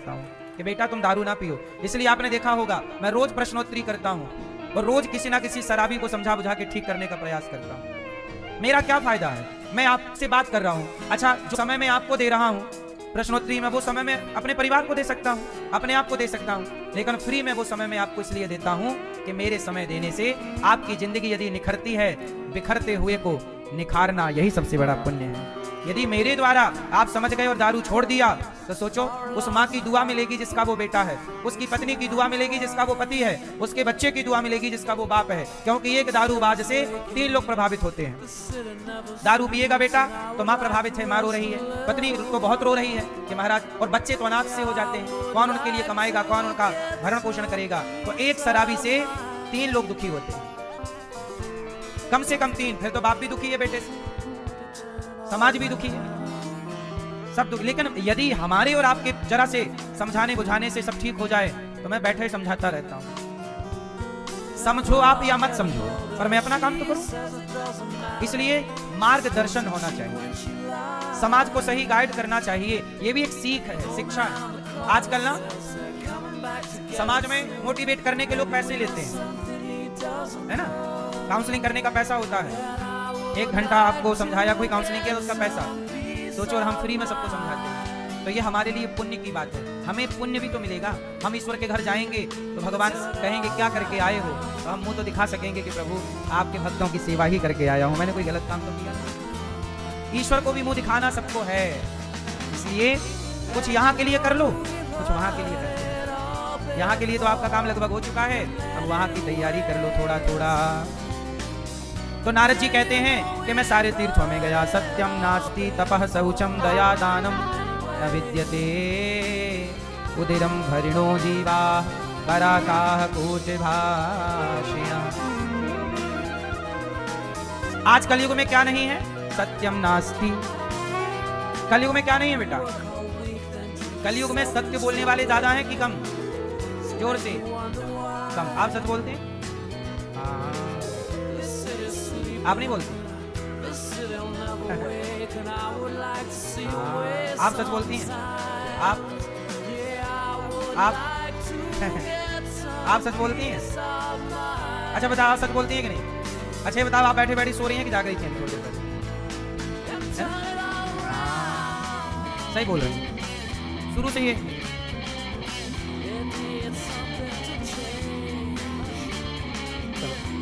करता हूँ कि बेटा तुम दारू ना पियो। इसलिए आपने देखा होगा मैं रोज प्रश्नोत्तरी करता हूँ और रोज किसी ना किसी शराबी को समझा बुझा के ठीक करने का प्रयास करता हूँ। मेरा क्या फायदा है? मैं आपसे बात कर रहा हूँ, अच्छा जो समय मैं आपको दे रहा हूँ प्रश्नोत्तरी में, वो समय मैं अपने परिवार को दे सकता हूँ, अपने आप को दे सकता हूँ, लेकिन फ्री में वो समय मैं आपको इसलिए देता हूँ कि मेरे समय देने से आपकी जिंदगी यदि निखरती है, बिखरते हुए को निखारना यही सबसे बड़ा पुण्य है। यदि मेरे द्वारा आप समझ गए और दारू छोड़ दिया तो सोचो उस माँ की दुआ मिलेगी जिसका वो बेटा है, उसकी पत्नी की दुआ मिलेगी जिसका वो पति है, उसके बच्चे की दुआ मिलेगी जिसका वो बाप है, क्योंकि एक दारूबाज से 3 लोग प्रभावित होते हैं। दारू पिएगा बेटा तो माँ प्रभावित है, माँ रो रही है, पत्नी तो बहुत रो रही है कि महाराज, और बच्चे तो अनाथ से हो जाते हैं, कौन उनके लिए कमाएगा, कौन उनका भरण पोषण करेगा। तो एक शराबी से 3 लोग दुखी होते हैं, कम से कम 3, फिर तो बाप भी दुखी है बेटे से, समाज भी दुखी है, सब दुखी। लेकिन यदि हमारे और आपके जरा से समझाने बुझाने से सब ठीक हो जाए तो मैं बैठे समझाता रहता हूं। समझो आप या मत समझो, पर मैं अपना काम तो करूं। इसलिए मार्गदर्शन होना चाहिए, समाज को सही गाइड करना चाहिए, ये भी एक सीख है, शिक्षा है। आजकल ना समाज में मोटिवेट करने के लोग पैसे लेते हैं, है ना, काउंसलिंग करने का पैसा होता है। 1 घंटा आपको समझाया, कोई काउंसलिंग किया, उसका पैसा सोचो, और हम फ्री में सबको समझाते हैं। तो ये हमारे लिए पुण्य की बात है, हमें पुण्य भी तो मिलेगा। हम ईश्वर के घर जाएंगे तो भगवान कहेंगे क्या करके आए हो, तो हम मुंह तो दिखा सकेंगे कि प्रभु आपके भक्तों की सेवा ही करके आया हूं, मैंने कोई गलत काम तो किया नहीं। ईश्वर को भी मुंह दिखाना सबको है, इसलिए कुछ यहाँ के लिए कर लो, कुछ वहां के लिए कर लो। यहाँ के लिए तो आपका काम लगभग हो चुका है, अब वहां की तैयारी कर लो थोड़ा थोड़ा। तो नारद जी कहते हैं कि मैं सारे तीर्थों में गया, सत्यम नास्ति तपः शौचम दया दानम न विद्यते उदिरम भरिणो जीवा कराकाह कोटिभाषिणा। आज कलयुग में क्या नहीं है? सत्यम नास्ति। कलयुग में क्या नहीं है बेटा? कलयुग में सत्य बोलने वाले ज्यादा हैं कि कम? जोर से कम। आप सच बोलते हैं? आप नहीं बोलते? आप सच बोलती हैं? आप आप सच बोलती हैं? अच्छा बताओ, आप सच बोलती हैं कि नहीं? अच्छा ये बताओ, आप बैठे बैठे सो रही हैं कि जाग रही थी थोड़ी देर पहले? सही बोल रही हैं शुरू से ये।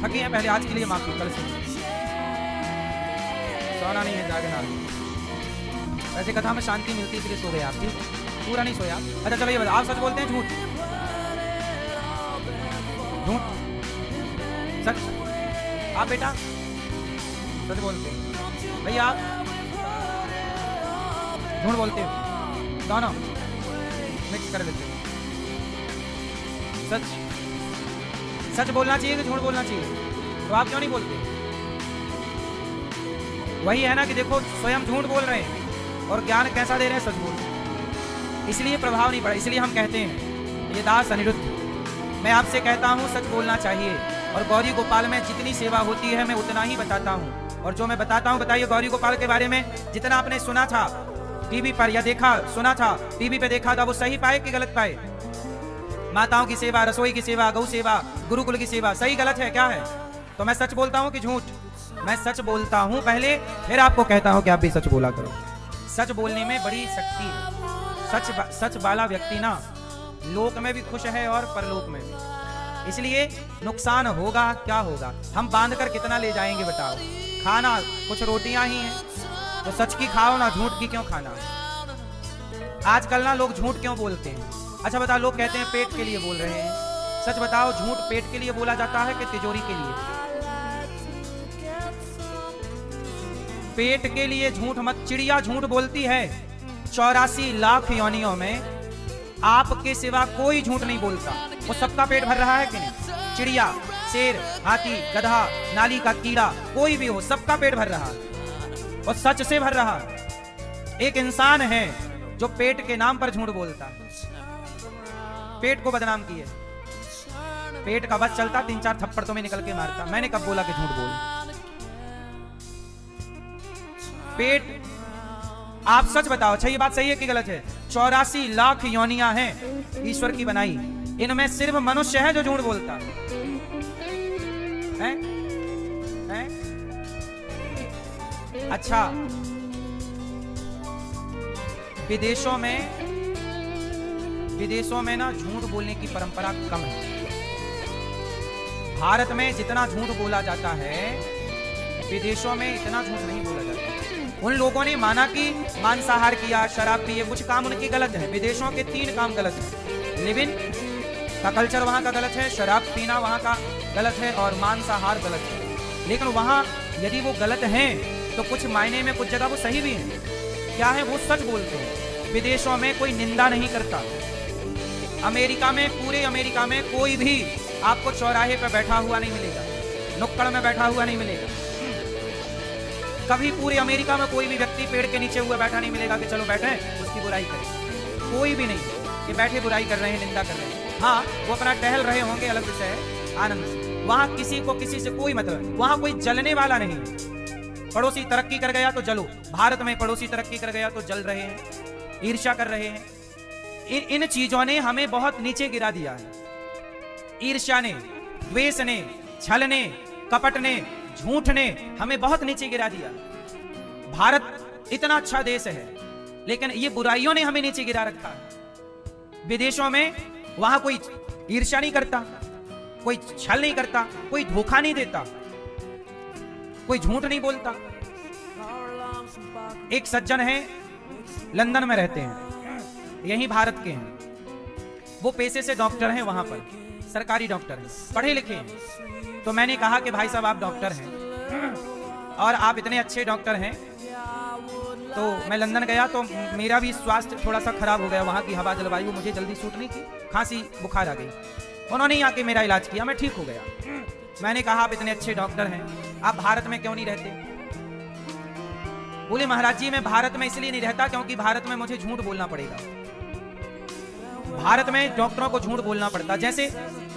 थकी हैं पहले, आज के लिए माफी, कल से सोना नहीं है, जागना। वैसे कथा में शांति मिलती है इसलिए सो गए आप, ठीक? पूरा नहीं सोया। अच्छा चलो ये बताओ, आप सच बोलते हैं झूठ? झूठ सच? आप बेटा सच बोलते हैं? भैया आप झूठ बोलते हो? दोनों मिक्स कर देते हो? सच बोलना चाहिए कि झूठ बोलना चाहिए? तो आप क्यों नहीं बोलते? वही है ना कि देखो स्वयं झूठ बोल रहे हैं और ज्ञान कैसा दे रहे हैं, सच बोल रहे हैं, इसलिए प्रभाव नहीं पड़ा। इसलिए हम कहते हैं ये दास अनिरुद्ध, मैं आपसे कहता हूँ सच बोलना चाहिए, और गौरी गोपाल में जितनी सेवा होती है मैं उतना ही बताता हूँ, और जो मैं बताता हूँ, बताइए गौरी गोपाल के बारे में जितना आपने सुना था टीवी पर या देखा, सुना था टीवी पे देखा था, वो सही पाए कि गलत पाए? माताओं की सेवा, रसोई की सेवा, गौ सेवा, गुरुकुल की सेवा, सही गलत है क्या है? तो मैं सच बोलता हूँ कि झूठ? मैं सच बोलता हूँ पहले, फिर आपको कहता हूँ कि आप भी सच बोला करो। सच बोलने में बड़ी शक्ति है। सच वाला व्यक्ति ना लोक में भी खुश है और परलोक में भी। इसलिए नुकसान होगा क्या होगा, हम बांध कर कितना ले जाएंगे बताओ? खाना कुछ रोटियां ही हैं, तो सच की खाओ ना, झूठ की क्यों खाना? आजकल ना लोग झूठ क्यों बोलते हैं? अच्छा बताओ, लोग कहते हैं पेट के लिए बोल रहे हैं, सच बताओ झूठ पेट के लिए बोला जाता है कि तिजोरी के लिए? पेट के लिए झूठ मत। चिड़िया झूठ बोलती है, 84 लाख योनियों में आपके सिवा कोई झूठ नहीं बोलता। वो सबका पेट भर रहा है कि नहीं? चिड़िया, शेर, हाथी, गधा, नाली का कीड़ा, कोई भी हो, सबका पेट भर रहा है और सच से भर रहा है। एक इंसान है जो पेट के नाम पर झूठ बोलता है, पेट को बदनाम किए। पेट का बस चलता, 3-4 थप्पड़ तो में निकल के मारता। मैंने कब बोला कि झूठ बोल? पेट, आप सच बताओ, अच्छा ये बात सही है कि गलत है? 84 लाख योनियां हैं ईश्वर की बनाई, इनमें सिर्फ मनुष्य है जो झूठ बोलता है? अच्छा, विदेशों में ना झूठ बोलने की परंपरा कम है। भारत में जितना झूठ बोला जाता है, विदेशों में इतना झूठ नहीं बोला जाता। उन लोगों ने माना कि मांसाहार किया, शराब पिए, कुछ काम उनके गलत है। विदेशों के 3 काम गलत है। लिव इन का कल्चर वहां का गलत है, शराब पीना वहां का गलत है, और मांसाहार गलत है। लेकिन वहां यदि वो गलत हैं तो कुछ मायने में कुछ जगह वो सही भी हैं। क्या है? वो सच बोलते हैं। विदेशों में कोई निंदा नहीं करता। अमेरिका में, पूरे अमेरिका में कोई भी आपको चौराहे पर बैठा हुआ नहीं मिलेगा, नुक्कड़ में बैठा हुआ नहीं मिलेगा। कभी पूरे अमेरिका में कोई भी व्यक्ति पेड़ के नीचे हुआ बैठा नहीं मिलेगा कि चलो बैठे उसकी बुराई करें। कोई भी नहीं कि बैठे बुराई कर रहे हैं, निंदा कर रहे हैं। हाँ, वो अपना टहल रहे होंगे, अलग विषय है, आनंद से। वहां किसी को किसी से कोई मतलब, वहां कोई जलने वाला नहीं है। पड़ोसी तरक्की कर गया तो जलो। भारत में पड़ोसी तरक्की कर गया तो जल रहे हैं, ईर्ष्या कर रहे हैं। इन चीजों ने हमें बहुत नीचे गिरा दिया है। ईर्ष्या ने, द्वेष ने, छल ने, कपट ने, झूठ ने हमें बहुत नीचे गिरा दिया। भारत इतना अच्छा देश है, लेकिन ये बुराइयों ने हमें नीचे गिरा रखा है। विदेशों में वहां कोई ईर्ष्या नहीं करता, कोई छल नहीं करता, कोई धोखा नहीं देता, कोई झूठ नहीं बोलता। एक सज्जन है, लंदन में रहते हैं, यही भारत के हैं। वो पेशे से डॉक्टर हैं, वहां पर सरकारी डॉक्टर हैं, पढ़े लिखे हैं। तो मैंने कहा कि भाई साहब आप डॉक्टर हैं और आप इतने अच्छे डॉक्टर हैं, तो मैं लंदन गया तो मेरा भी स्वास्थ्य थोड़ा सा खराब हो गया। वहाँ की हवा जलवायु मुझे जल्दी सूट नहीं की, खांसी बुखार आ गई। उन्होंने आके मेरा इलाज किया, मैं ठीक हो गया। मैंने कहा आप इतने अच्छे डॉक्टर हैं, आप भारत में क्यों नहीं रहते? बोले महाराज जी मैं भारत में इसलिए नहीं रहता क्योंकि भारत में मुझे झूठ बोलना पड़ेगा। भारत में डॉक्टरों को झूठ बोलना पड़ता। जैसे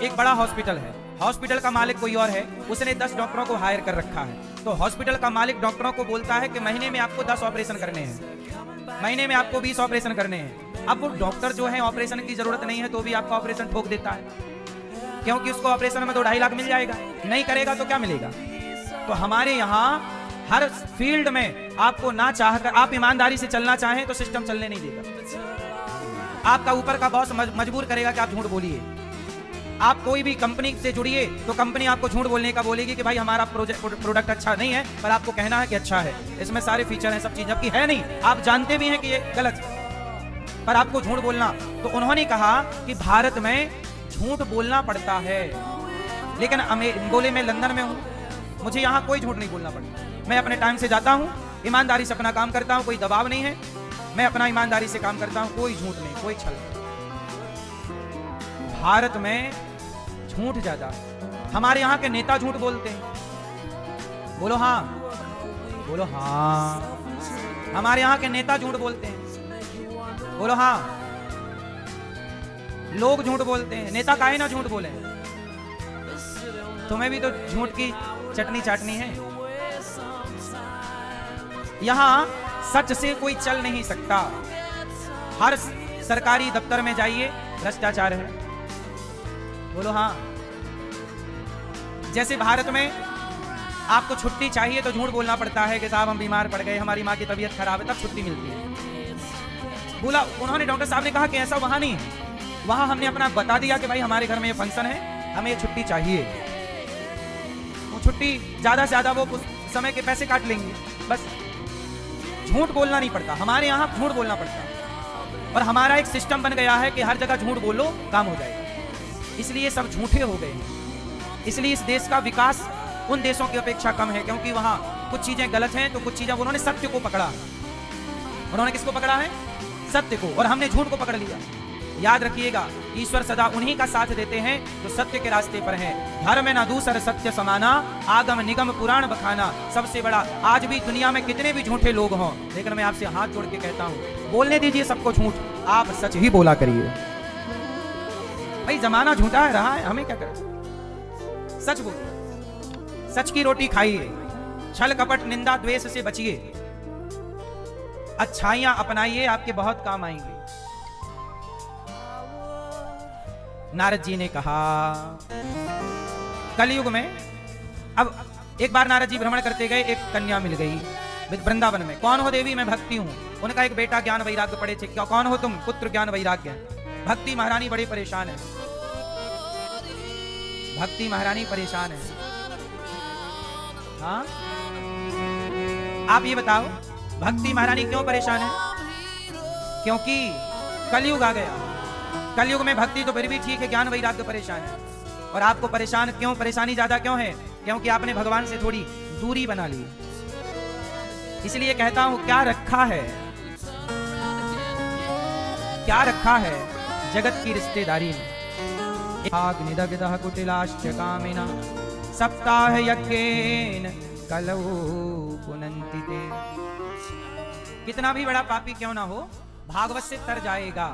एक बड़ा हॉस्पिटल है, हॉस्पिटल का मालिक कोई और है, उसने 10 डॉक्टरों को हायर कर रखा है। तो हॉस्पिटल का मालिक डॉक्टरों को बोलता है कि महीने में आपको 10 ऑपरेशन करने हैं, महीने में आपको 20 ऑपरेशन करने हैं। अब वो डॉक्टर जो है ऑपरेशन की जरूरत नहीं है तो भी आपका ऑपरेशन ठोक देता है, क्योंकि उसको ऑपरेशन में तो 2.5 लाख मिल जाएगा, नहीं करेगा तो क्या मिलेगा। तो हमारे यहाँ हर फील्ड में आपको ना चाहकर, आप ईमानदारी से चलना चाहें तो सिस्टम चलने नहीं देगा। आपका ऊपर का बॉस मजबूर करेगा कि आप झूठ बोलिए। आप कोई भी कंपनी से जुड़िए तो कंपनी आपको झूठ बोलने का बोलेगी कि भाई हमारा प्रोडक्ट अच्छा नहीं है, पर आपको कहना है कि अच्छा है, इसमें सारे फीचर हैं, सब चीज, जबकि है नहीं। आप जानते भी हैं कि ये गलत है, पर आपको झूठ बोलना। तो उन्होंने कहा कि भारत में झूठ बोलना पड़ता है, लेकिन बोले मैं लंदन में हूँ, मुझे यहाँ कोई झूठ नहीं बोलना पड़ता। मैं अपने टाइम से जाता हूँ, ईमानदारी से अपना काम करता हूँ, कोई दबाव नहीं है, मैं अपना ईमानदारी से काम करता हूँ, कोई झूठ नहीं, कोई छल नहीं। भारत में झूठ ज्यादा। हमारे यहाँ के नेता झूठ बोलते हैं, बोलो हाँ, बोलो हाँ। हमारे यहाँ के नेता झूठ बोलते हैं, बोलो हाँ। लोग झूठ बोलते हैं, नेता काहे ना झूठ बोले। तुम्हें भी तो झूठ की चटनी चाटनी है। यहां सच से कोई चल नहीं सकता। हर सरकारी दफ्तर में जाइए, भ्रष्टाचार है, बोलो हाँ। जैसे भारत में आपको छुट्टी चाहिए तो झूठ बोलना पड़ता है कि साहब हम बीमार पड़ गए, हमारी माँ की तबीयत खराब है, तब छुट्टी मिलती है। बोला, उन्होंने, डॉक्टर साहब ने कहा कि ऐसा वहां नहीं है। वहां हमने अपना बता दिया कि भाई हमारे घर में ये फंक्शन है, हमें ये छुट्टी चाहिए। वो छुट्टी ज्यादा से ज्यादा वो समय के पैसे काट लेंगे, बस। झूठ बोलना नहीं पड़ता, हमारे यहाँ झूठ बोलना पड़ता। और हमारा एक सिस्टम बन गया है कि हर जगह झूठ बोलो काम हो जाएगा, इसलिए सब झूठे हो गए हैं। इसलिए इस देश का विकास उन देशों की अपेक्षा कम है, क्योंकि वहां कुछ चीजें गलत हैं तो कुछ चीजें उन्होंने सत्य को पकड़ा है। उन्होंने किसको पकड़ा है? सत्य को, और हमने झूठ को पकड़ लिया। याद रखिएगा, ईश्वर सदा उन्हीं का साथ देते हैं जो सत्य के रास्ते पर हैं। धर्म न दूसर सत्य समाना, आगम निगम पुराण बखाना। सबसे बड़ा, आज भी दुनिया में कितने भी झूठे लोग हों, लेकिन मैं आपसे हाथ जोड़ के कहता हूं, बोलने दीजिए सबको झूठ, आप सच ही बोला करिए। भाई जमाना झूठा है, रहा है, हमें क्या करें। सच बोलिए, सच की रोटी खाइए, छल कपट निंदा द्वेष से बचिए, अच्छाइयां अपनाइए, आपके बहुत काम आएंगे। नारद जी ने कहा, कलयुग में अब एक बार नारद जी भ्रमण करते गए, एक कन्या मिल गई वृंदावन में। कौन हो देवी? मैं भक्ति हूँ। उनका एक बेटा ज्ञान वैराग्य पड़े थे। क्या कौन हो तुम? पुत्र ज्ञान वैराग्य। भक्ति महारानी बड़ी परेशान है। भक्ति महारानी परेशान है। हाँ, आप ये बताओ भक्ति महारानी क्यों परेशान है? क्योंकि कलयुग आ गया। कलयुग में भक्ति तो फिर भी ठीक है, ज्ञान वैराग्य परेशान है। और आपको परेशान क्यों, परेशानी ज्यादा क्यों है? क्योंकि आपने भगवान से थोड़ी दूरी बना ली। इसलिए कहता हूं, क्या रखा है, क्या रखा है जगत की रिश्तेदारी में? निदग्धः कुटिलाश्च कामिना सप्ताह यज्ञेन कलौ पुनन्ति ते। कितना भी बड़ा पापी क्यों ना हो, भागवत से तर जाएगा।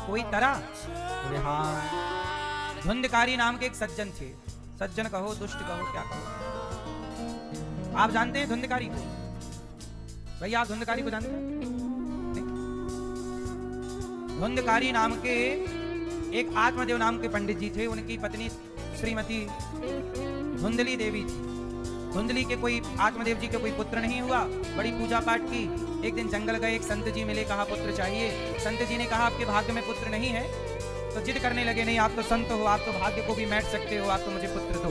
कोई तरा? हाँ, धुंधकारी नाम के एक सज्जन थे। सज्जन कहो, दुष्ट कहो, क्या कहो। आप जानते हैं धुंधकारी को? भैया आप धुंधकारी को जानते हैं? धुंधकारी नाम के एक आत्मदेव नाम के पंडित जी थे। उनकी पत्नी श्रीमती धुंधली देवी थी। धुंधली के कोई आत्मदेव जी के कोई पुत्र नहीं हुआ। बड़ी पूजा पाठ की। एक दिन जंगल गए, एक संत जी मिले, कहा पुत्र चाहिए। संत जी ने कहा आपके भाग्य में पुत्र नहीं है। तो जिद करने लगे, नहीं आप तो संत हो, आप तो भाग्य को भी मैट सकते हो, आप तो मुझे पुत्र दो।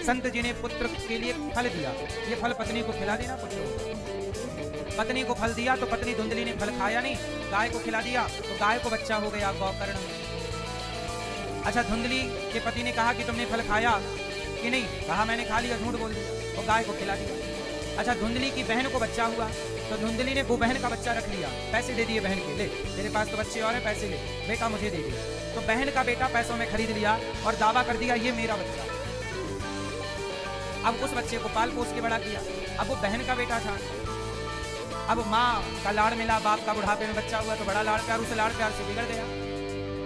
संत जी ने पुत्र के लिए फल दिया। ये फल पत्नी को खिला देना, पुत्र। पत्नी को फल दिया तो पत्नी धुंधली ने फल खाया नहीं, गाय को खिला दिया तो गाय को बच्चा हो गया गौकर्ण में। अच्छा, धुंधली के पति ने कहा कि तुमने फल खाया कि नहीं? कहा मैंने खा लिया, झूठ बोल दिया, तो गाय को खिला दिया। अच्छा, धुंधली की बहन को बच्चा हुआ तो धुंधली ने वो बहन का बच्चा रख लिया, पैसे दे दिए बहन के, ले तेरे पास तो बच्चे और हैं, पैसे ले, बेटा मुझे दे दे। तो बहन का बेटा पैसों में खरीद लिया और दावा कर दिया ये मेरा बच्चा। अब उस बच्चे को पाल पोस के बड़ा किया। अब वो बहन का बेटा था। अब माँ का लाड़ मिला, बाप का बुढ़ापे में बच्चा हुआ तो बड़ा लाड़ प्यार, उसे लाड़ प्यार से बिगड़ गया।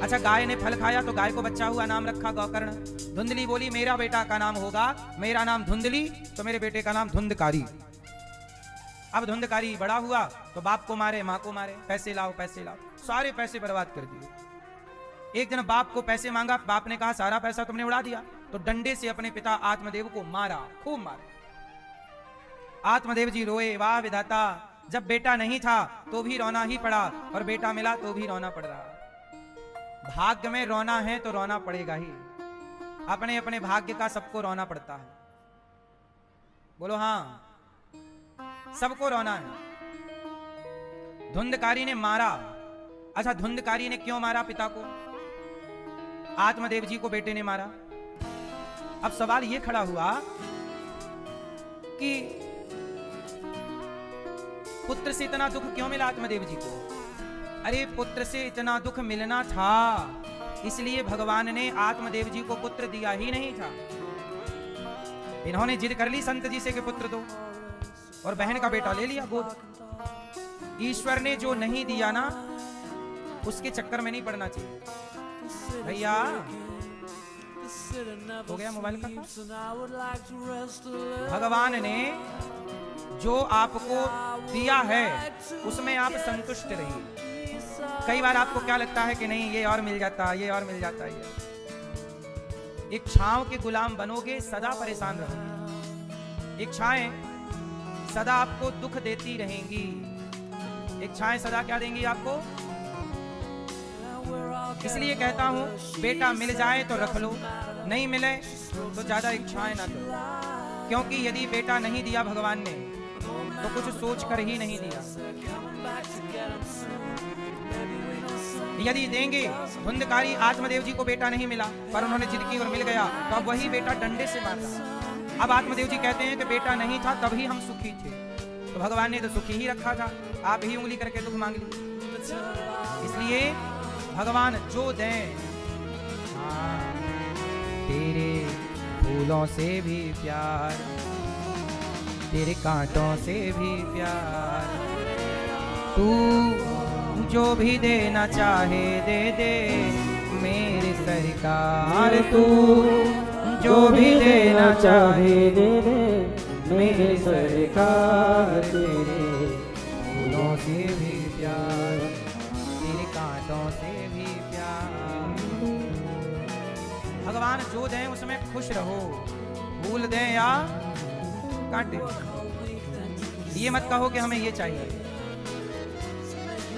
अच्छा, गाय ने फल खाया तो गाय को बच्चा हुआ, नाम रखा गौकर्ण। धुंधली बोली मेरा बेटा का नाम होगा, मेरा नाम धुंधली तो मेरे बेटे का नाम धुंधकारी। अब धुंधकारी बड़ा हुआ तो बाप को मारे, माँ को मारे, पैसे लाओ पैसे लाओ, सारे पैसे बर्बाद कर दिए। एक दिन बाप को पैसे मांगा, बाप ने कहा सारा पैसा तुमने उड़ा दिया। तो डंडे से अपने पिता आत्मदेव को मारा, खूब मारा। आत्मदेव जी रोए, वाह विधाता, जब बेटा नहीं था तो भी रोना ही पड़ा और बेटा मिला तो भी रोना पड़ रहा। भाग्य में रोना है तो रोना पड़ेगा ही। अपने अपने भाग्य का सबको रोना पड़ता है। बोलो हाँ, सबको रोना है। धुंधकारी ने मारा। अच्छा, धुंधकारी ने क्यों मारा पिता को? आत्मदेव जी को बेटे ने मारा। अब सवाल यह खड़ा हुआ कि पुत्र से इतना दुख क्यों मिला आत्मदेव जी को? अरे पुत्र से इतना दुख मिलना था, इसलिए भगवान ने आत्मदेव जी को पुत्र दिया ही नहीं था। इन्होंने जिद कर ली संत जी से कि पुत्र दो, और बहन का बेटा ले लिया गोद। ईश्वर ने जो नहीं दिया ना, उसके चक्कर में नहीं पड़ना चाहिए। भैया हो गया मोबाइल का? भगवान ने जो आपको दिया है उसमें आप संतुष्ट रहिए। कई बार आपको क्या लगता है कि नहीं ये और मिल जाता है, ये और मिल जाता है। एक छांव के गुलाम बनोगे, सदा परेशान रहोगे। एक छाएं सदा आपको दुख देती रहेंगी। एक छाएं सदा क्या देंगी आपको? इसलिए कहता हूं, बेटा मिल जाए तो रख लो, नहीं मिले तो ज्यादा इच्छाएं ना करो। क्योंकि यदि बेटा नहीं दिया भगवान ने तो कुछ सोच कर ही नहीं दिया। यदि देंगे, धुंधकारी आत्मदेव जी को बेटा नहीं मिला पर उन्होंने जिद की और मिल गया, तो अब वही बेटा डंडे से मारता। अब आत्मदेव जी कहते हैं कि बेटा नहीं था तभी हम सुखी थे। तो भगवान ने तो सुखी ही रखा था, आप ही उंगली करके दुख मांग ली। इसलिए भगवान जो दें, हाँ, तेरे फूलों से भी प्यार, तेरे कांटों से भी प्यार, तू जो भी देना चाहे दे दे मेरे सरकार। तू जो भी देना चाहे दे दे मेरे सरकार। तेरे फूलों से भी प्यार, तेरे कांटों से भी प्यार। भगवान जो दें उसमें खुश रहो, फूल दें या कांटे। ये मत कहो कि हमें ये चाहिए।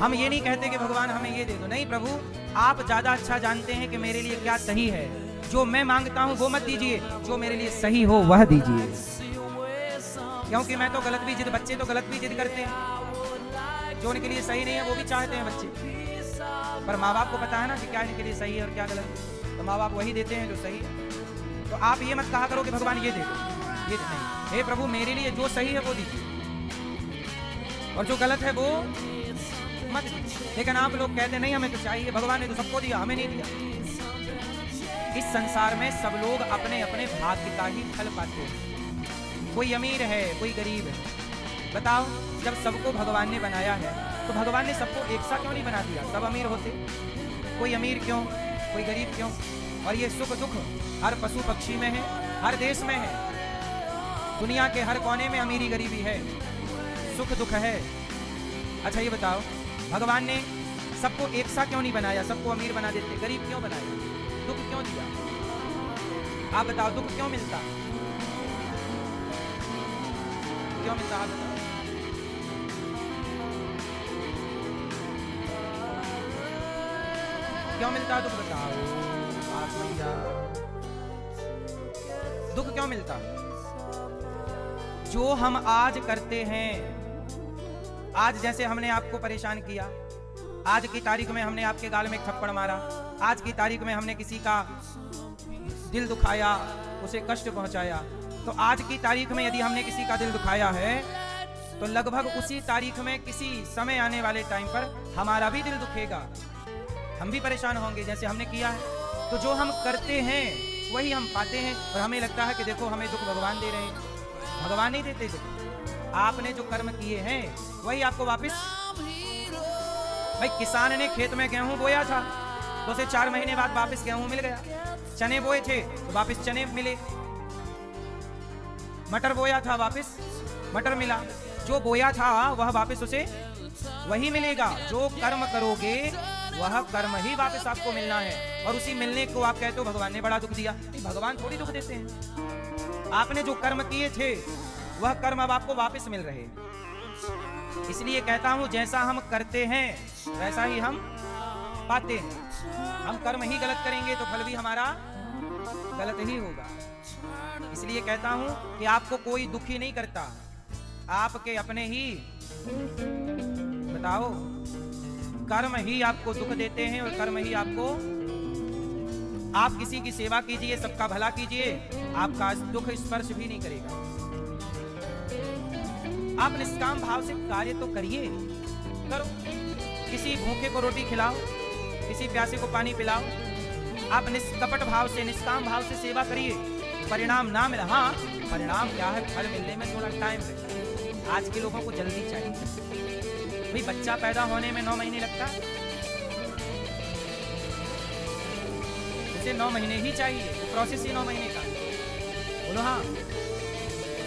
हम ये नहीं कहते कि भगवान हमें ये दे दो, नहीं प्रभु आप ज्यादा अच्छा जानते हैं कि मेरे लिए क्या सही है। जो मैं मांगता हूं वो मत दीजिए, जो मेरे लिए सही हो वह दीजिए। क्योंकि मैं तो गलत भी जिद, बच्चे तो गलत भी जिद करते हैं, जो उनके लिए सही नहीं है वो भी चाहते हैं बच्चे। पर माँ बाप को पता है ना कि क्या इनके लिए सही है और क्या गलत है, तो माँ बाप वही देते हैं जो सही है। तो आप ये मत कहा करो कि भगवान ये दे दो, ये नहीं। हे प्रभु मेरे लिए जो सही है वो दीजिए और जो गलत है वो मत दीजिए। लेकिन आप लोग कहते नहीं हमें तो चाहिए, भगवान ने तो सबको दिया, हमें नहीं दिया। इस संसार में सब लोग अपने अपने भाग्य का ही फल पाते हैं। कोई अमीर है, कोई गरीब है। बताओ, जब सबको भगवान ने बनाया है तो भगवान ने सबको एक सा क्यों नहीं बना दिया? सब अमीर होते, कोई अमीर क्यों, कोई गरीब क्यों? और ये सुख दुख हर पशु पक्षी में है, हर देश में है, दुनिया के हर कोने में अमीरी गरीबी है, सुख दुख है। अच्छा ये बताओ, भगवान ने सबको एक सा क्यों नहीं बनाया? सबको अमीर बना देते, गरीब क्यों बनाया? दुख क्यों दिया? आप बताओ, दुख क्यों मिलता? क्यों मिलता? आप बताओ। क्यों मिलता दुख? बताओ आप भैया, दुख क्यों मिलता? जो हम आज करते हैं, आज जैसे हमने आपको परेशान किया, आज की तारीख में हमने आपके गाल में थप्पड़ मारा, आज की तारीख में हमने किसी का दिल दुखाया, उसे कष्ट पहुंचाया, तो आज की तारीख में यदि हमने किसी का दिल दुखाया है तो लगभग उसी तारीख में किसी समय आने वाले टाइम पर हमारा भी दिल दुखेगा, हम भी परेशान होंगे जैसे हमने किया है। तो जो हम करते हैं वही हम पाते हैं और हमें लगता है कि देखो हमें दुख भगवान दे रहे हैं। भगवान नहीं देते दुख, आपने जो कर्म किए हैं वही आपको वापस। भाई किसान ने खेत में गेहूं बोया था तो उसे 4 महीने बाद वापस गेहूं मिल गया, चने बोए थे तो वापस चने मिले, मटर बोया था वापस मटर मिला, जो बोया था वह वापस उसे वही मिलेगा। जो कर्म करोगे वह कर्म ही वापस आपको मिलना है। और उसी मिलने को आप कहते हो भगवान ने बड़ा दुख दिया। भगवान थोड़ी दुख देते हैं, आपने जो कर्म किए थे वह कर्म अब आपको वापस मिल रहे हैं। इसलिए कहता हूं जैसा हम करते हैं वैसा ही हम पाते हैं। हम कर्म ही गलत करेंगे तो फल भी हमारा गलत ही होगा। इसलिए कहता हूं कि आपको कोई दुखी नहीं करता, आपके अपने ही बताओ कर्म ही आपको दुख देते हैं और कर्म ही आपको। आप किसी की सेवा कीजिए, सबका भला कीजिए, आपका दुख स्पर्श भी नहीं करेगा। आप निष्काम भाव से कार्य तो करिए, करो। किसी भूखे को रोटी खिलाओ, किसी प्यासे को पानी पिलाओ। आप निष्कपट भाव से, निष्काम भाव से सेवा करिए, परिणाम ना मिला। हाँ, परिणाम क्या है, फल मिलने में थोड़ा टाइम लगता है। आज के लोगों को जल्दी चाहिए। भाई बच्चा पैदा होने में 9 महीने लगता है, उसे 9 महीने ही चाहिए, प्रोसेस ही 9 महीने का। बोलो हाँ।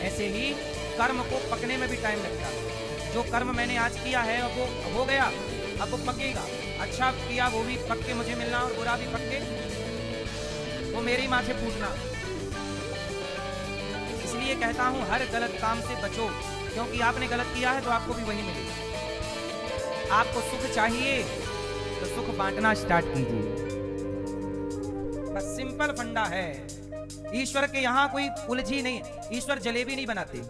ऐसे ही कर्म को पकने में भी टाइम लगता है। जो कर्म मैंने आज किया है अब वो हो गया, अब वो पकेगा। अच्छा किया वो भी पक के मुझे मिलना और बुरा भी पक के वो मेरे माथे फूटना। इसलिए कहता हूं हर गलत काम से बचो, क्योंकि आपने गलत किया है तो आपको भी वही मिलेगा। आपको सुख चाहिए तो सुख बांटना स्टार्ट कीजिए। बस सिंपल फंडा है। ईश्वर के यहां कोई उलझी नहीं। ईश्वर जलेबी नहीं बनाते,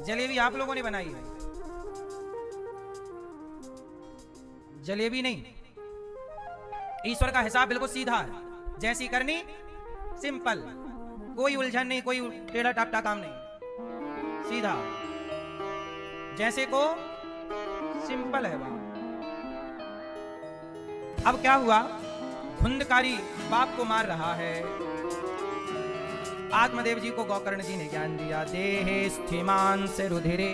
जलेबी आप लोगों ने बनाई है, जलेबी नहीं। ईश्वर का हिसाब बिल्कुल सीधा है, जैसी करनी सिंपल, कोई उलझन नहीं, कोई टेढ़ा टापटा काम नहीं, सीधा जैसे को सिंपल है वहां। अब क्या हुआ, धुंधकारी बाप को मार रहा है। आत्मदेव जी को गोकर्ण जी ने ज्ञान दिया, देहे स्थिमान से रुधिरे।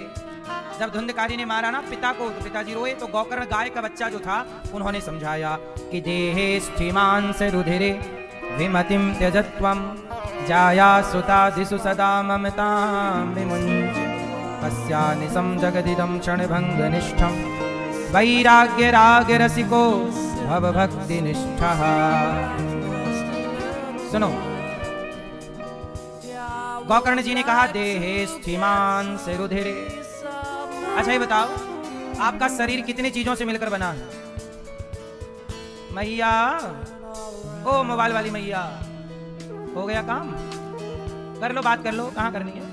जब धुंधकारी ने मारा ना पिता को, तो पिताजी रोए, तो गोकर्ण गाय का बच्चा जो था उन्होंने समझाया कि देहे स्थिमान से रुधिरे विमतिम त्यजत्वम जाया सुता दिशु सदा ममतां विमुञ्च पश्यानिसं जगदिदं क्षणभंग निष्ठम वैराग्य राग रसिको भव भक्ति निष्ठा। सुनो, गोकर्ण जी ने कहा देहे स्थिमान से रुधिरे। अच्छा ये बताओ, आपका शरीर कितनी चीजों से मिलकर बना है? मैया, ओ मोबाइल वाली मैया, हो गया काम? कर लो, बात कर लो, कहाँ करनी है?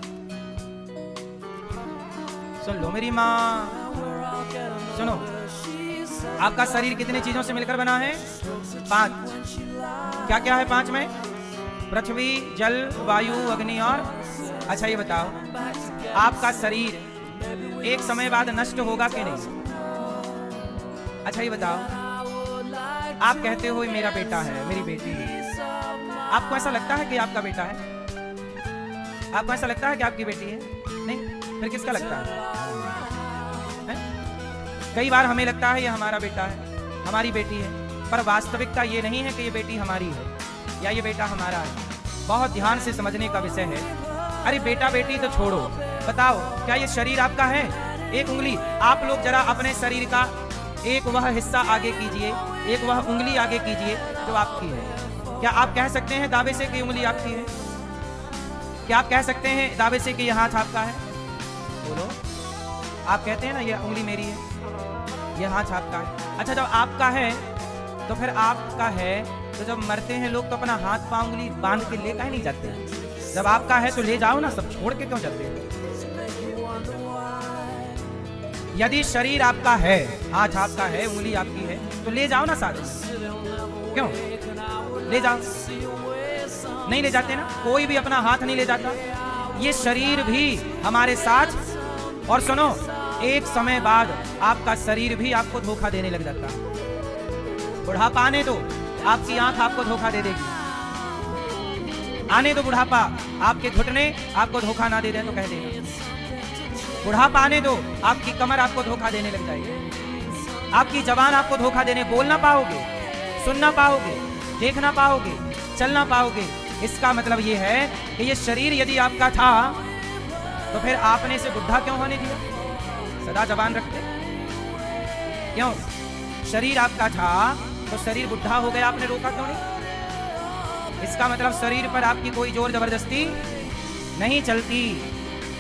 सुन लो मेरी माँ, सुनो, आपका शरीर कितनी चीजों से मिलकर बना है? 5। क्या क्या है 5 में? पृथ्वी, जल, वायु, अग्नि और। अच्छा ये बताओ, आपका शरीर एक समय बाद नष्ट होगा कि नहीं? अच्छा ये बताओ, आप कहते हो मेरा बेटा है, मेरी बेटी है, आपको ऐसा लगता है कि आपका बेटा है? आपको ऐसा लगता है कि आपकी बेटी है? नहीं, फिर किसका लगता है? कई बार हमें लगता है ये हमारा बेटा है, हमारी बेटी है, पर वास्तविकता ये नहीं है कि ये बेटी हमारी है या ये बेटा हमारा है। बहुत ध्यान से समझने का विषय है। अरे बेटा बेटी तो छोड़ो, बताओ क्या ये शरीर आपका है? एक उंगली, आप लोग जरा अपने शरीर का एक वह हिस्सा आगे कीजिए, एक वह उंगली आगे कीजिए जो आपकी है। क्या आप कह सकते हैं दावे से कि उंगली आपकी है? क्या आप कह सकते हैं दावे से कि यह हाथ आपका है? बोलो, आप कहते हैं ना ये उंगली मेरी है, ये हाथ आपका है। अच्छा जब आपका है तो फिर आपका है तो जब मरते हैं लोग तो अपना हाथ पांव उंगली बांध के ले काहे नहीं जाते? जब आपका है तो ले जाओ ना, सब छोड़ के क्यों जाते हैं? यदि शरीर आपका है, हाथ आपका है, उंगली आपकी है, तो ले जाओ ना सारे। क्यों ले जाओ? नहीं ले जाते ना, कोई भी अपना हाथ नहीं ले जाता। ये शरीर भी हमारे साथ। और सुनो, एक समय बाद आपका शरीर भी आपको धोखा देने लग जाता है। बुढ़ापा आने दो, आपकी आंख आपको धोखा दे देगी। आने दो बुढ़ापा, आपके घुटने आपको धोखा ना दे दे तो कह देना। बुढ़ापा आने दो, आपकी कमर आपको धोखा देने लग जाएगी। आपकी जबान आपको धोखा देने, बोल ना पाओगे, सुन ना पाओगे, देख ना पाओगे, चल ना पाओगे। इसका मतलब ये है कि ये शरीर यदि आपका था तो फिर आपने इसे बुढ़ा क्यों होने दिया? सदा जबान रखते क्यों? शरीर आपका था तो शरीर बुढ़ा हो गया, आपने रोका क्यों नहीं? इसका मतलब शरीर पर आपकी कोई जोर जबरदस्ती नहीं चलती।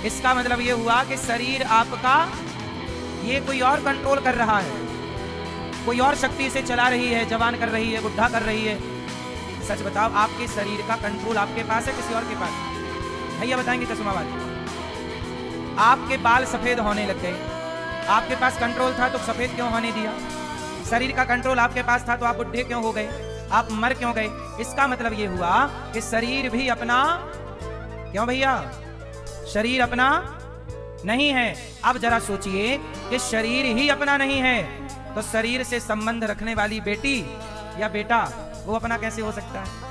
इसका मतलब ये हुआ कि शरीर आपका ये कोई और कंट्रोल कर रहा है, कोई और शक्ति से चला रही है, जवान कर रही है, बुढ़ा कर रही है। सच बताओ, आपके शरीर का कंट्रोल आपके पास है किसी और के पास? भैया बताएंगे चश्मा वाले। आपके बाल सफेद होने लग गए, आपके पास कंट्रोल था तो सफेद क्यों होने दिया? शरीर का कंट्रोल आपके पास था तो आप बुढ़े क्यों हो गए? आप मर क्यों गए? इसका मतलब ये हुआ कि शरीर भी अपना, क्यों भैया, शरीर अपना नहीं है। अब जरा सोचिए कि शरीर ही अपना नहीं है तो शरीर से संबंध रखने वाली बेटी या बेटा वो अपना कैसे हो सकता है?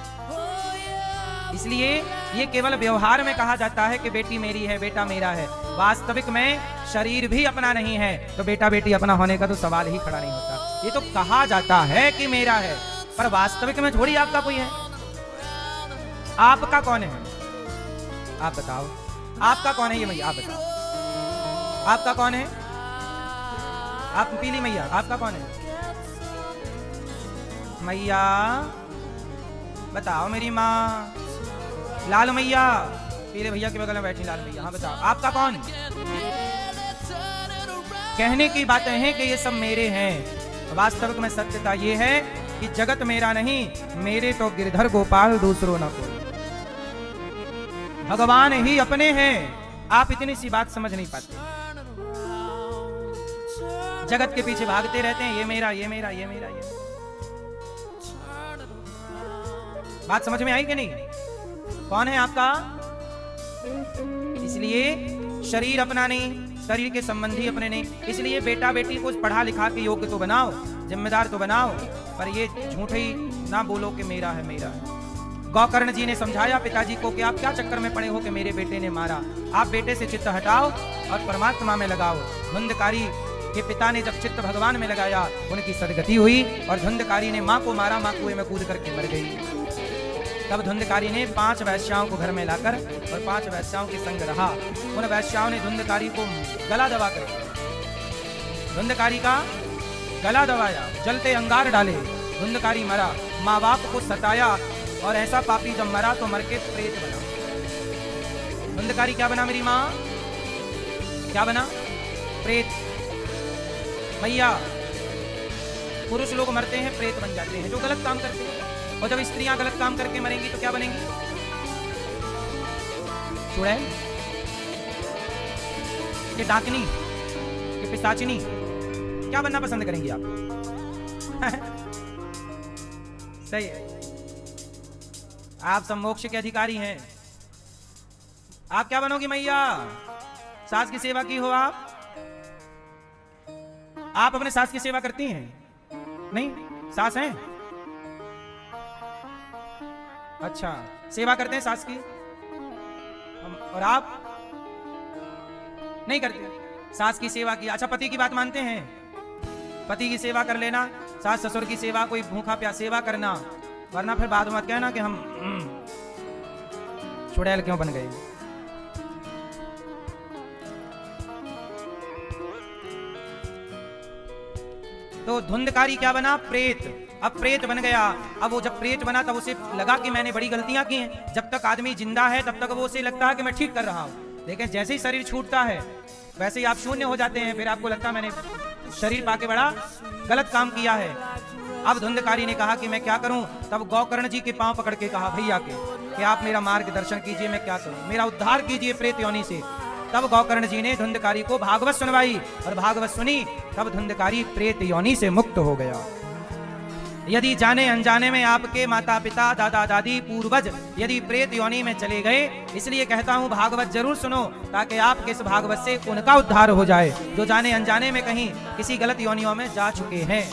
इसलिए ये केवल व्यवहार में कहा जाता है कि बेटी मेरी है, बेटा मेरा है। वास्तविक में शरीर भी अपना नहीं है तो बेटा बेटी अपना होने का तो सवाल ही खड़ा नहीं होता। ये तो कहा जाता है कि मेरा है, पर वास्तविक में थोड़ी आपका कोई है। आपका कौन है? आप बताओ, आपका कौन है? ये मैया आप बताओ, आपका कौन है? आप पीली मैया, आपका कौन है? मैया बताओ मेरी माँ। लाल मैया, पीले भैया के बगल में बैठी लाल मैया, हाँ बताओ आपका कौन? कहने की बातें हैं कि ये सब मेरे हैं, वास्तविक में सत्यता ये है कि जगत मेरा नहीं, मेरे तो गिरधर गोपाल दूसरों न कोई। भगवान ही अपने हैं। आप इतनी सी बात समझ नहीं पाते, जगत के पीछे भागते रहते हैं, ये मेरा, ये मेरा, ये मेरा, ये। बात समझ में आई कि नहीं? कौन है आपका? इसलिए शरीर अपना नहीं, शरीर के संबंधी अपने नहीं। इसलिए बेटा बेटी को पढ़ा लिखा के योग्य तो बनाओ, जिम्मेदार तो बनाओ, पर ये झूठे ही ना बोलो कि मेरा है, मेरा है। गोकर्ण जी ने समझाया पिताजी को कि आप क्या चक्कर में पड़े हो कि मेरे बेटे ने मारा। आप बेटे से चित्त हटाओ और परमात्मा में लगाओ। धुंधकारी के पिता ने जब चित्त भगवान में लगाया, उनकी सदगति हुई और धुंधकारी ने माँ को मारा, माँ कुएं में कूद करके मर गई। तब धुंधकारी ने 5 वैश्याओं को घर में लाकर और 5 वैश्याओं के संग रहा। उन वैश्याओं ने धुंधकारी को गला दबा कर, धुंधकारी का गला दबाया, जलते अंगार डाले धुंधकारी मरा, माँ बाप को सताया, और ऐसा पापी जब मरा तो मर के प्रेत बना। धुंधकारी क्या बना मेरी माँ? क्या बना? प्रेत। भैया, पुरुष लोग मरते हैं प्रेत बन जाते हैं, जो गलत काम करते हैं। और जब स्त्रियां गलत काम करके मरेंगी तो क्या बनेंगी? चुड़ैल, कि डाकनी, कि पिशाचिनी, क्या बनना पसंद करेंगी आप? सही है, आप सब मोक्ष के अधिकारी हैं। आप क्या बनोगी मैया? सास की सेवा की हो आप? आप अपने सास की सेवा करती हैं? नहीं, सास हैं? अच्छा, सेवा करते हैं सास की। और आप नहीं करते? सास की सेवा की। अच्छा, पति की बात मानते हैं? पति की सेवा कर लेना, सास ससुर की सेवा, कोई भूखा प्यास सेवा करना, वरना फिर बाद में मत कहना कि हम चुड़ैल क्यों बन गए। तो धुंधकारी क्या बना? प्रेत। अब प्रेत बन गया। अब वो जब प्रेत बना तब उसे लगा कि मैंने बड़ी गलतियां की हैं। जब तक आदमी जिंदा है तब तक वो उसे लगता है कि मैं ठीक कर रहा हूं, लेकिन जैसे ही शरीर छूटता है वैसे ही आप शून्य हो जाते हैं। फिर आपको लगता है मैंने शरीर पाके बड़ा गलत काम किया है। अब धुंधकारी ने कहा कि मैं क्या करूं? तब गौकर्ण जी के पांव पकड़ के कहा भैया के कि आप मेरा मार्गदर्शन कीजिए, मैं क्या करूं, मेरा उद्धार कीजिए प्रेत योनि से। तब गौकर्ण जी ने धुंधकारी को भागवत सुनवाई, और भागवत सुनी तब धुंधकारी प्रेत योनि से मुक्त हो गया। यदि जाने अनजाने में आपके माता पिता, दादा दादी, पूर्वज यदि प्रेत योनि में चले गए, इसलिए कहता हूं भागवत जरूर सुनो, ताकि आपके इस भागवत से उनका उद्धार हो जाए जो जाने अनजाने में कहीं किसी गलत योनियों में जा चुके हैं।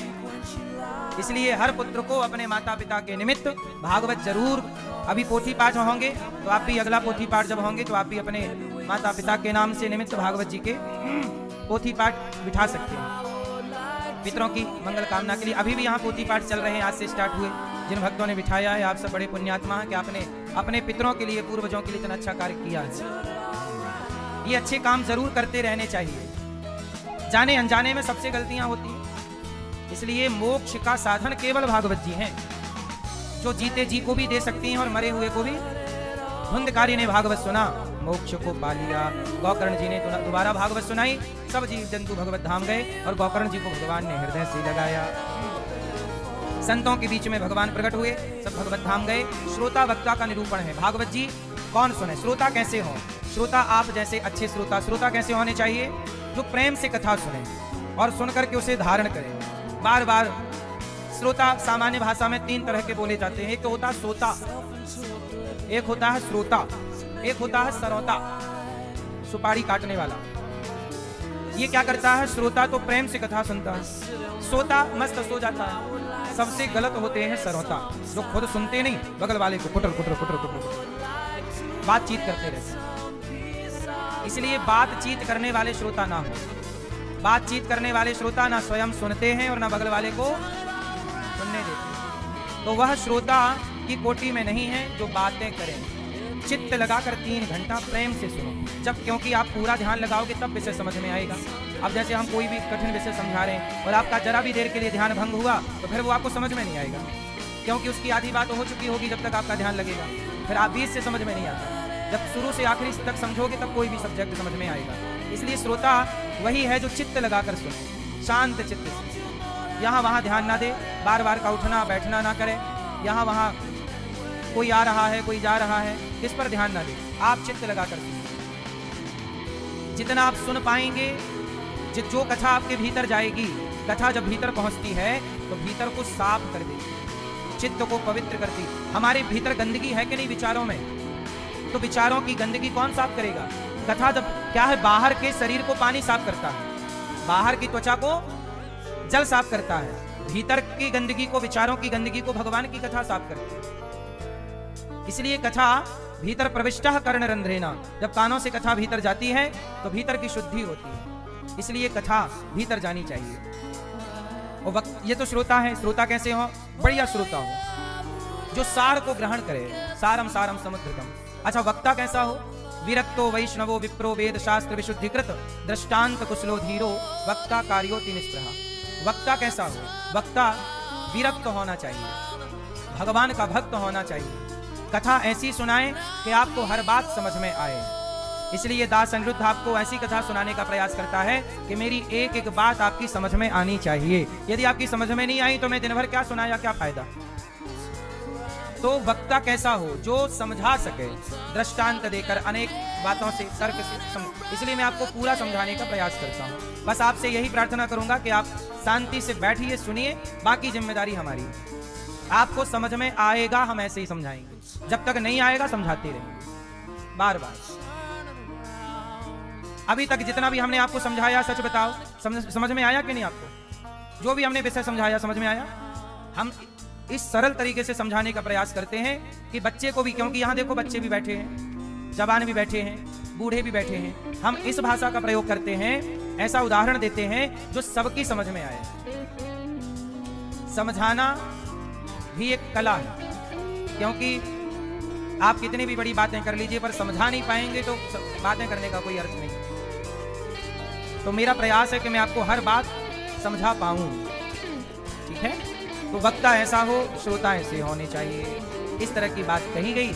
इसलिए हर पुत्र को अपने माता पिता के निमित्त भागवत जरूर, अभी पोथी पाठ होंगे तो आप भी अगला पोथी पाठ जब होंगे तो आप भी अपने माता पिता के नाम से निमित्त भागवत जी के पोथी पाठ बिठा सकते हैं पितरों की मंगल कामना के लिए। अभी भी यहाँ पोथी पाठ चल रहे हैं, आज से स्टार्ट हुए। जिन भक्तों ने बिठाया है, आप सब बड़े पुण्यात्मा हैं कि आपने अपने पितरों के लिए, पूर्वजों के लिए इतना अच्छा कार्य किया है। ये अच्छे काम जरूर करते रहने चाहिए। जाने अनजाने में सबसे गलतियां होती हैं, इसलिए मोक्ष का साधन केवल भागवत जी हैं, जो जीते जी को भी दे सकती हैं और मरे हुए को भी। धुंधकारी ने भागवत सुना, मोक्ष को पा लिया। गौकर्ण जी ने दोबारा भागवत सुनाई, सब जीव जंतु भगवत धाम गए और गौकर्ण जी को भगवान ने हृदय से लगाया। संतों के बीच में भगवान प्रकट हुए, सब भगवत धाम गए। श्रोता वक्ता का निरूपण है। भागवत जी कौन सुने? श्रोता कैसे हो? श्रोता आप जैसे अच्छे श्रोता। श्रोता कैसे होने चाहिए? जो प्रेम से कथा सुने और सुनकर के उसे धारण करें बार बार। श्रोता सामान्य भाषा में 3 तरह के बोले जाते हैं। एक तो होता है श्रोता, एक होता है श्रोता, एक होता है सरौता, सुपारी काटने वाला। ये क्या करता है? श्रोता तो प्रेम से कथा सुनता है, सोता मस्त सो जाता है। सबसे गलत होते हैं सरौता, जो खुद सुनते नहीं, बगल वाले को कुटर कुटर कुटर कुटर बातचीत करते रहते। इसलिए बातचीत करने वाले श्रोता ना हो। बातचीत करने वाले श्रोता ना स्वयं सुनते हैं और ना बगल वाले को सुनने देते, तो वह श्रोता की कोटि में नहीं है जो बातें करें। चित्त लगाकर 3 घंटा प्रेम से सुनो, जब क्योंकि आप पूरा ध्यान लगाओगे तब विषय समझ में आएगा। अब जैसे हम कोई भी कठिन विषय समझा रहे हैं और आपका जरा भी देर के लिए ध्यान भंग हुआ तो फिर वो आपको समझ में नहीं आएगा, क्योंकि उसकी आधी बात हो चुकी होगी जब तक आपका ध्यान लगेगा। फिर आप बीच से समझ में नहीं आता, जब शुरू से आखिरी तक समझोगे तब कोई भी सब्जेक्ट समझ में आएगा। इसलिए श्रोता वही है जो चित्त लगाकर सुने, शांत चित्त से, यहाँ वहाँ ध्यान ना दे, बार बार का उठना बैठना ना करे, यहाँ वहाँ कोई आ रहा है कोई जा रहा है, इस पर ध्यान ना दे। आप चित्त लगाकर सुनिए। जितना आप सुन पाएंगे, जो कथा आपके भीतर जाएगी, कथा जब भीतर पहुंचती है तो भीतर को साफ कर देती, चित्त को पवित्र करती। हमारे भीतर गंदगी है कि नहीं विचारों में, तो विचारों की गंदगी कौन साफ करेगा? कथा जब क्या है, बाहर के शरीर को पानी साफ करता है, बाहर की त्वचा को जल साफ करता है, भीतर की गंदगी को, विचारों की गंदगी को भगवान की कथा साफ करती है। इसलिए कथा भीतर प्रविष्टः कर्ण रंध्रेना, जब कानों से कथा भीतर जाती है तो भीतर की शुद्धि होती है। इसलिए कथा भीतर जानी चाहिए। और ये तो श्रोता है। श्रोता कैसे हो? बढ़िया श्रोता हो, जो सार को ग्रहण करे, सारम सारम समुद्रकम। अच्छा, वक्ता कैसा हो? विरक्तो वैष्णवो विप्रो वेद शास्त्र विशुद्धिकृत दृष्टांत कुशलो धीरो वक्ता कार्योति निष्प्रहा। वक्ता कैसा हो? वक्ता विरक्त होना चाहिए, भगवान का भक्त होना चाहिए। कथा ऐसी सुनाएं कि आपको हर बात समझ में आए। इसलिए दास अनिरुद्ध आपको ऐसी कथा सुनाने का प्रयास करता है कि मेरी एक एक बात आपकी समझ में आनी चाहिए। यदि आपकी समझ में नहीं आई तो मैं दिन भर क्या सुनाया, क्या फायदा। तो वक्ता कैसा हो, जो समझा सके, दृष्टांत देकर, अनेक बातों से, तर्क से इसलिए मैं आपको पूरा समझाने का प्रयास करता हूँ। बस आपसे यही प्रार्थना करूंगा कि आप शांति से बैठिए, सुनिए, बाकी जिम्मेदारी हमारी। आपको समझ में आएगा, हम ऐसे ही समझाएंगे। जब तक नहीं आएगा समझाते रहेंगे बार बार। अभी तक जितना भी हमने आपको समझाया, सच बताओ, समझ में आया कि नहीं आपको? जो भी हमने विषय समझाया समझ में आया? हम इस सरल तरीके से समझाने का प्रयास करते हैं कि बच्चे को भी, क्योंकि यहाँ देखो बच्चे भी बैठे हैं, जवान भी बैठे हैं, बूढ़े भी बैठे हैं, हम इस भाषा का प्रयोग करते हैं, ऐसा उदाहरण देते हैं जो सबकी समझ में आए। समझाना भी एक कला है, क्योंकि आप कितनी भी बड़ी बातें कर लीजिए पर समझा नहीं पाएंगे तो बातें करने का कोई अर्थ नहीं। तो मेरा प्रयास है कि मैं आपको हर बात समझा पाऊं, ठीक है? तो वक्ता ऐसा हो, श्रोता ऐसे होने चाहिए, इस तरह की बात कही गई।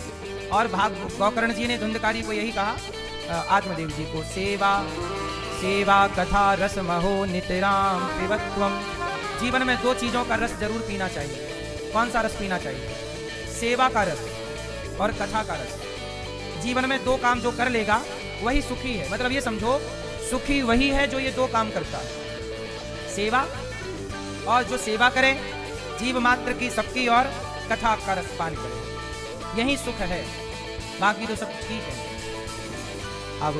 और गोकर्ण जी ने धुंधकारी को यही कहा, आत्मदेव जी को, सेवा सेवा कथा रस महो नितराम पिबत्वम। जीवन में दो चीजों का रस जरूर पीना चाहिए। कौन सा रस पीना चाहिए? सेवा का रस और कथा का रस। जीवन में दो काम जो कर लेगा वही सुखी है। मतलब ये समझो, सुखी वही है जो ये दो काम करता है, सेवा, और जो सेवा करे जीव मात्र की, सबकी, और कथा का रस पान करे, यही सुख है। बाकी तो सब ठीक है। अब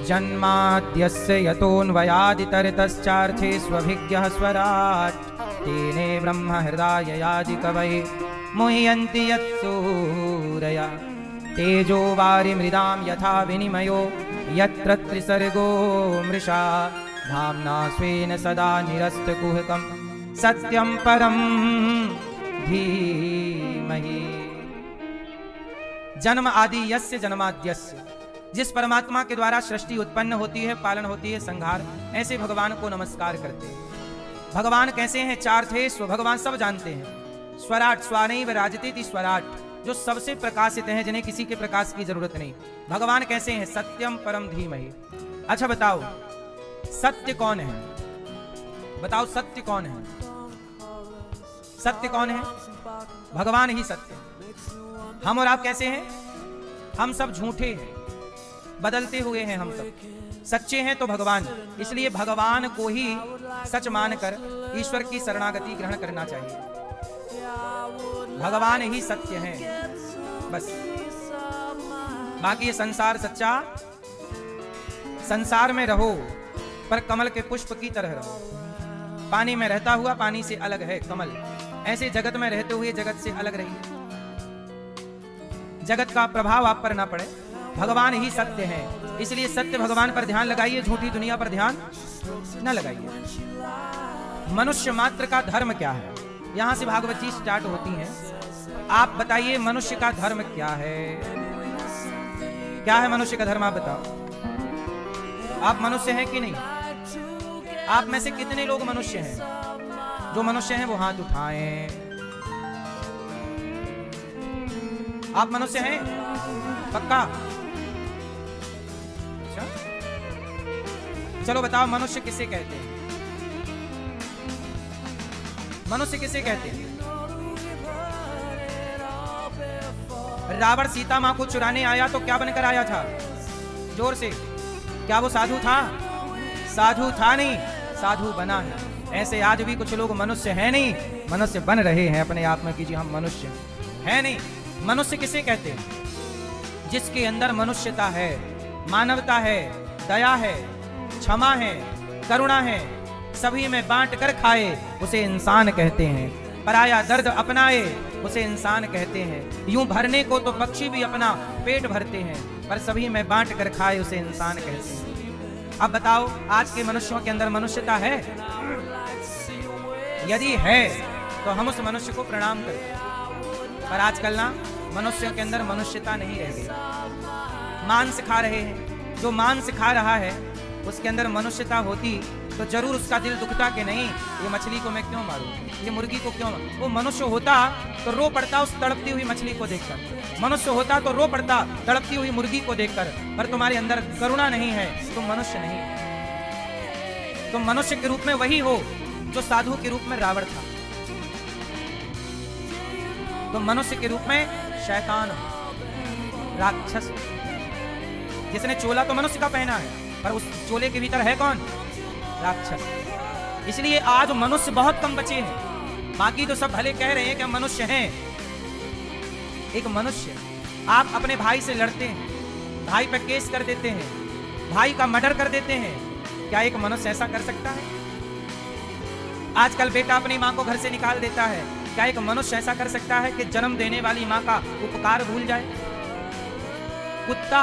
जन्माद्यस्य यतोऽन्वयादितरतश्चार्थे स्वभिज्ञः स्वराट् तेने ब्रह्म हृदयादि कवये मुह्यन्ति यत्सूरया तेजो वारिमृदां यथा विनिमयो यत्र त्रिसर्गो मृषा धाम्ना स्वेन सदा निरस्तकुहकं सत्यं परं धीमहि। जन्म आदि यस्य जन्माद्यस्य, जिस परमात्मा के द्वारा सृष्टि उत्पन्न होती है, पालन होती है, संहार, ऐसे भगवान को नमस्कार करते हैं। भगवान कैसे हैं? चार थे स्व, भगवान सब जानते हैं। स्वराट, स्वानैव राजते स्वराट, जो सबसे प्रकाशित हैं, जिन्हें किसी के प्रकाश की जरूरत नहीं। भगवान कैसे हैं? सत्यम परम धीमहि। अच्छा बताओ, सत्य कौन है? बताओ, सत्य कौन है? सत्य कौन है? भगवान ही सत्य। हम और आप कैसे हैं? हम सब झूठे हैं, बदलते हुए हैं। हम सब सच्चे हैं तो भगवान। इसलिए भगवान को ही सच मानकर ईश्वर की शरणागति ग्रहण करना चाहिए। भगवान ही सत्य हैं, बस। बाकी ये संसार सच्चा, संसार में रहो पर कमल के पुष्प की तरह रहो। पानी में रहता हुआ पानी से अलग है कमल, ऐसे जगत में रहते हुए जगत से अलग रहिए। जगत का प्रभाव आप पर ना पड़े। भगवान ही सत्य है, इसलिए सत्य भगवान पर ध्यान लगाइए, झूठी दुनिया पर ध्यान न लगाइए। मनुष्य मात्र का धर्म क्या है? यहां से भागवत जी स्टार्ट होती हैं। आप बताइए, मनुष्य का धर्म क्या है? क्या है मनुष्य का धर्म? आप बताओ। आप मनुष्य हैं कि नहीं? आप में से कितने लोग मनुष्य हैं? जो मनुष्य हैं वो हाथ उठाएं। आप मनुष्य हैं? पक्का? अच्छा, चलो बताओ, मनुष्य किसे कहते हैं? मनुष्य किसे कहते हैं? रावण सीता मां को चुराने आया तो क्या बनकर आया था? जोर से, क्या वो साधु था? साधु था नहीं, साधु बना है। ऐसे आज भी कुछ लोग मनुष्य हैं नहीं, मनुष्य बन रहे हैं अपने आप में कि जी हम मनुष्य हैं नहीं। मनुष्य किसे कहते हैं? जिसके अंदर मनुष्यता है, मानवता है, दया है, क्षमा है, करुणा है, सभी में बांट कर खाए, उसे इंसान कहते हैं। पराया दर्द अपनाए, उसे इंसान कहते हैं। यूं भरने को तो पक्षी भी अपना पेट भरते हैं, पर सभी में बांट कर खाए, उसे इंसान कहते हैं। अब बताओ, आज के मनुष्यों के अंदर मनुष्यता है? यदि है तो हम उस मनुष्य को प्रणाम करते हैं। पर आजकल ना, मनुष्यों के अंदर मनुष्यता नहीं रह गई। मांस खा रहे हैं। जो मांस खा रहा है उसके अंदर मनुष्यता होती तो जरूर उसका दिल दुखता कि नहीं, ये मछली को मैं क्यों मारूं, ये मुर्गी को क्यों मारूं। वो मनुष्य होता तो रो पड़ता उस तड़पती हुई मछली को देखकर, मनुष्य होता तो रो पड़ता तड़पती हुई मुर्गी को देखकर। पर तुम्हारे अंदर करुणा नहीं है, तुम मनुष्य नहीं। तुम मनुष्य के रूप में वही हो जो साधु के रूप में रावण था। तुम मनुष्य के रूप में शैतान हो, राक्षस। जिसने चोला तो मनुष्य का पहना है, पर उस चोले के भीतर है कौन? राक्षस। इसलिए आज मनुष्य बहुत कम बचे हैं। बाकी तो सब भले कह रहे हैं कि हम मनुष्य हैं। एक मनुष्य, आप अपने भाई से लड़ते हैं, भाई पे केस कर देते हैं, भाई का मर्डर कर देते हैं, क्या एक मनुष्य ऐसा कर सकता है? आजकल बेटा अपनी मां को घर से निकाल देता है, क्या एक मनुष्य ऐसा कर सकता है कि जन्म देने वाली मां का उपकार भूल जाए? कुत्ता,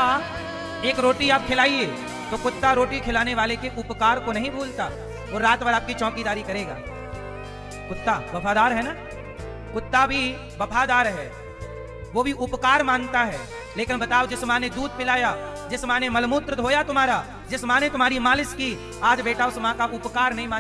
एक रोटी आप खिलाइए तो कुत्ता रोटी खिलाने वाले के उपकार को नहीं भूलता, वो रात भर आपकी चौकीदारी करेगा। कुत्ता वफादार है ना, कुत्ता भी वफादार है, वो भी उपकार मानता है। लेकिन बताओ, जिस माँ ने दूध पिलाया, जिस माँ ने मलमूत्र धोया तुम्हारा, जिस माँ ने तुम्हारी मालिश की, आज बेटा उस माँ का उपकार नहीं मान